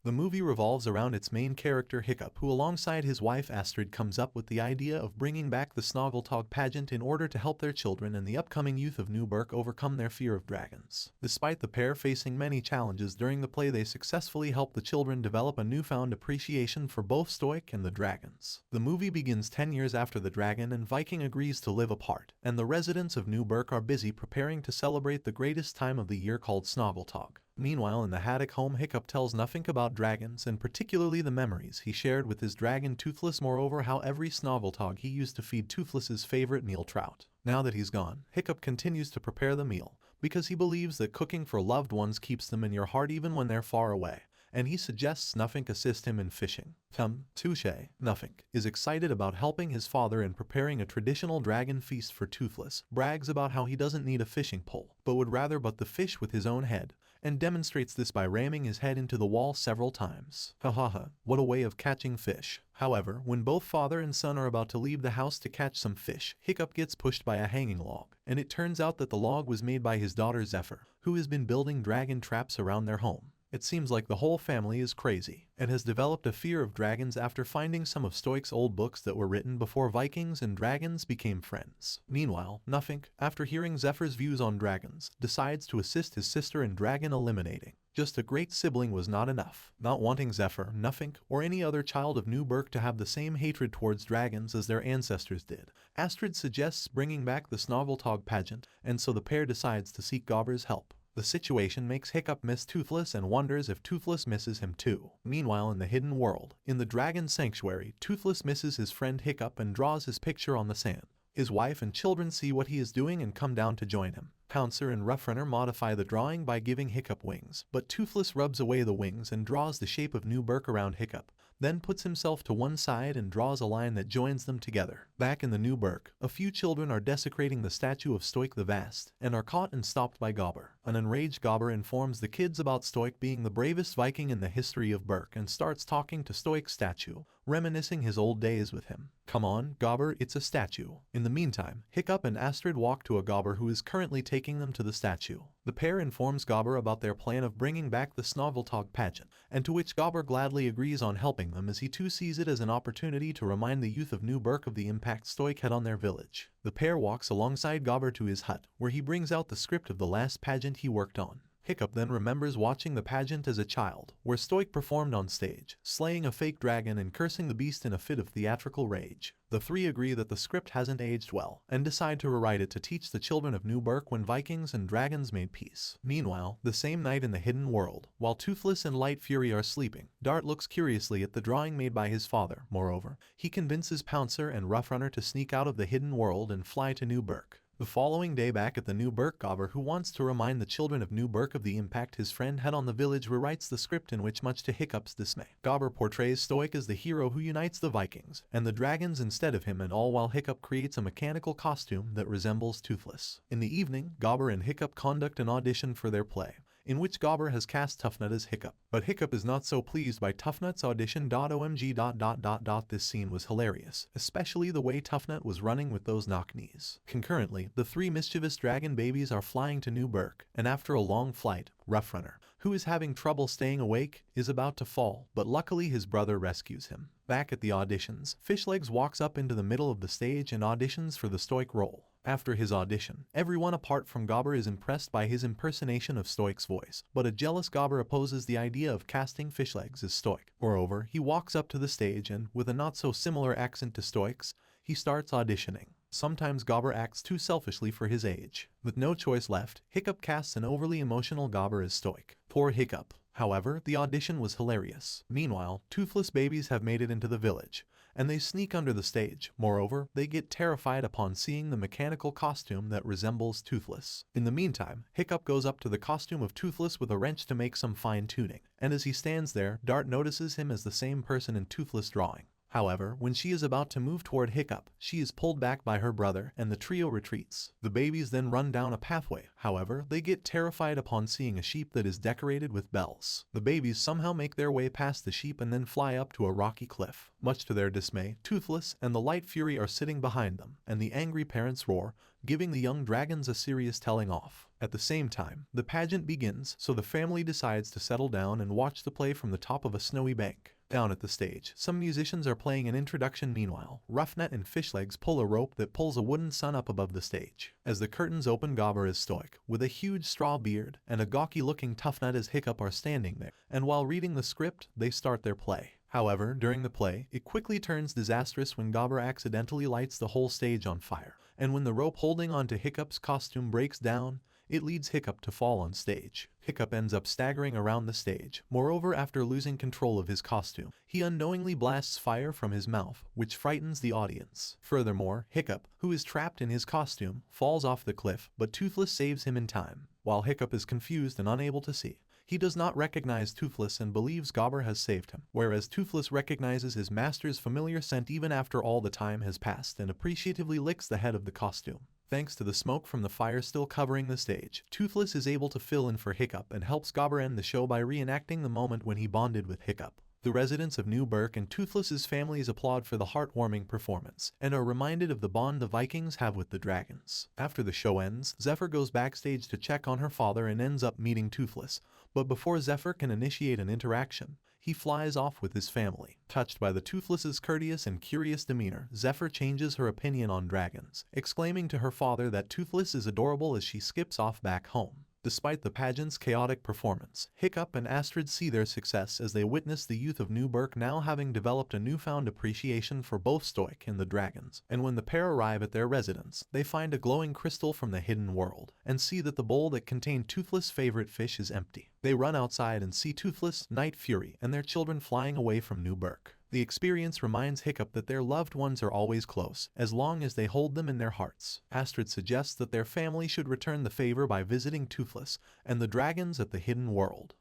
The movie revolves around its main character Hiccup, who alongside his wife Astrid comes up with the idea of bringing back the Snoggletog pageant in order to help their children and the upcoming youth of Newburgh overcome their fear of dragons. Despite the pair facing many challenges during the play, they successfully help the children develop a newfound appreciation for both Stoic and the dragons. The movie begins 10 years after the dragon and Viking agrees to live apart, and the residents of Newburgh are busy preparing to celebrate the greatest time of the year called Snoggletog. Meanwhile, in the Haddock home, Hiccup tells nothing about dragons, and particularly the memories he shared with his dragon Toothless. Moreover, how every Snoggletog he used to feed Toothless's favorite meal trout. Now that he's gone, Hiccup continues to prepare the meal, because he believes that cooking for loved ones keeps them in your heart even when they're far away, and he suggests Nuffink assist him in fishing. Touche. Nuffink is excited about helping his father in preparing a traditional dragon feast for Toothless, brags about how he doesn't need a fishing pole, but would rather butt the fish with his own head, and demonstrates this by ramming his head into the wall several times. Hahaha, what a way of catching fish. However, when both father and son are about to leave the house to catch some fish, Hiccup gets pushed by a hanging log, and it turns out that the log was made by his daughter Zephyr, who has been building dragon traps around their home. It seems like the whole family is crazy and has developed a fear of dragons after finding some of Stoic's old books that were written before Vikings and dragons became friends. Meanwhile, Nuffink, after hearing Zephyr's views on dragons, decides to assist his sister in dragon eliminating. Just a great sibling was not enough, not wanting Zephyr, Nuffink, or any other child of Newburgh to have the same hatred towards dragons as their ancestors did. Astrid suggests bringing back the Snoggletog pageant, and so the pair decides to seek Gobber's help. The situation makes Hiccup miss Toothless and wonders if Toothless misses him too. Meanwhile, in the hidden world, in the Dragon Sanctuary, Toothless misses his friend Hiccup and draws his picture on the sand. His wife and children see what he is doing and come down to join him. Pouncer and Roughrunner modify the drawing by giving Hiccup wings, but Toothless rubs away the wings and draws the shape of Newburgh around Hiccup, then puts himself to one side and draws a line that joins them together. Back in the Newburgh, a few children are desecrating the statue of Stoic the Vast, and are caught and stopped by Gobber. An enraged Gobber informs the kids about Stoic being the bravest Viking in the history of Berk and starts talking to Stoic's statue, reminiscing his old days with him. Come on, Gobber, it's a statue. In the meantime, Hiccup and Astrid walk to a Gobber who is currently taking them to the statue. The pair informs Gobber about their plan of bringing back the Snoggletog pageant, and to which Gobber gladly agrees on helping them, as he too sees it as an opportunity to remind the youth of Newburgh of the impact Stoic had on their village. The pair walks alongside Gobber to his hut, where he brings out the script of the last pageant he worked on. Hiccup then remembers watching the pageant as a child, where Stoic performed on stage, slaying a fake dragon and cursing the beast in a fit of theatrical rage. The three agree that the script hasn't aged well, and decide to rewrite it to teach the children of Newburgh when Vikings and dragons made peace. Meanwhile, the same night in the hidden world, while Toothless and Light Fury are sleeping, Dart looks curiously at the drawing made by his father. Moreover, he convinces Pouncer and Roughrunner to sneak out of the hidden world and fly to Newburgh. The following day, back at the Newburgh, Gobber, who wants to remind the children of Newburgh of the impact his friend had on the village, rewrites the script in which, much to Hiccup's dismay, Gobber portrays Stoic as the hero who unites the Vikings and the dragons instead of him, and all while Hiccup creates a mechanical costume that resembles Toothless. In the evening, Gobber and Hiccup conduct an audition for their play, in which Gobber has cast Toughnut as Hiccup. But Hiccup is not so pleased by Toughnut's audition. OMG. This scene was hilarious, especially the way Toughnut was running with those knock-knees. Concurrently, the three mischievous dragon babies are flying to Newburgh, and after a long flight, Roughrunner, who is having trouble staying awake, is about to fall, but luckily his brother rescues him. Back at the auditions, Fishlegs walks up into the middle of the stage and auditions for the Stoic role. After his audition, everyone apart from Gobber is impressed by his impersonation of Stoic's voice, but a jealous Gobber opposes the idea of casting Fishlegs as Stoic. Moreover, he walks up to the stage and, with a not-so-similar accent to Stoic's, he starts auditioning. Sometimes Gobber acts too selfishly for his age. With no choice left, Hiccup casts an overly emotional Gobber as Stoic. Poor Hiccup. However, the audition was hilarious. Meanwhile, Toothless babies have made it into the village, and they sneak under the stage. Moreover, they get terrified upon seeing the mechanical costume that resembles Toothless. In the meantime, Hiccup goes up to the costume of Toothless with a wrench to make some fine-tuning, and as he stands there, Dart notices him as the same person in Toothless' drawing. However, when she is about to move toward Hiccup, she is pulled back by her brother, and the trio retreats. The babies then run down a pathway. However, they get terrified upon seeing a sheep that is decorated with bells. The babies somehow make their way past the sheep and then fly up to a rocky cliff. Much to their dismay, Toothless and the Light Fury are sitting behind them, and the angry parents roar, giving the young dragons a serious telling off. At the same time, the pageant begins, so the family decides to settle down and watch the play from the top of a snowy bank. Down at the stage, some musicians are playing an introduction. Meanwhile, Roughnet and Fishlegs pull a rope that pulls a wooden sun up above the stage. As the curtains open, Gobber is stoic, with a huge straw beard, and a gawky-looking Toughnut as Hiccup are standing there, and while reading the script, they start their play. However, during the play, it quickly turns disastrous when Gobber accidentally lights the whole stage on fire, and when the rope holding onto Hiccup's costume breaks down, it leads Hiccup to fall on stage. Hiccup ends up staggering around the stage. Moreover, after losing control of his costume, he unknowingly blasts fire from his mouth, which frightens the audience. Furthermore, Hiccup, who is trapped in his costume, falls off the cliff, but Toothless saves him in time. While Hiccup is confused and unable to see, he does not recognize Toothless and believes Gobber has saved him, whereas Toothless recognizes his master's familiar scent even after all the time has passed and appreciatively licks the head of the costume. Thanks to the smoke from the fire still covering the stage, Toothless is able to fill in for Hiccup and helps Gobber end the show by reenacting the moment when he bonded with Hiccup. The residents of New Berk and Toothless's families applaud for the heartwarming performance, and are reminded of the bond the Vikings have with the dragons. After the show ends, Zephyr goes backstage to check on her father and ends up meeting Toothless, but before Zephyr can initiate an interaction, he flies off with his family. Touched by the Toothless's courteous and curious demeanor, Zephyr changes her opinion on dragons, exclaiming to her father that Toothless is adorable as she skips off back home. Despite the pageant's chaotic performance, Hiccup and Astrid see their success as they witness the youth of New Berk now having developed a newfound appreciation for both Stoic and the dragons. And when the pair arrive at their residence, they find a glowing crystal from the hidden world, and see that the bowl that contained Toothless' favorite fish is empty. They run outside and see Toothless, Night Fury, and their children flying away from New Berk. The experience reminds Hiccup that their loved ones are always close, as long as they hold them in their hearts. Astrid suggests that their family should return the favor by visiting Toothless and the dragons at the hidden world.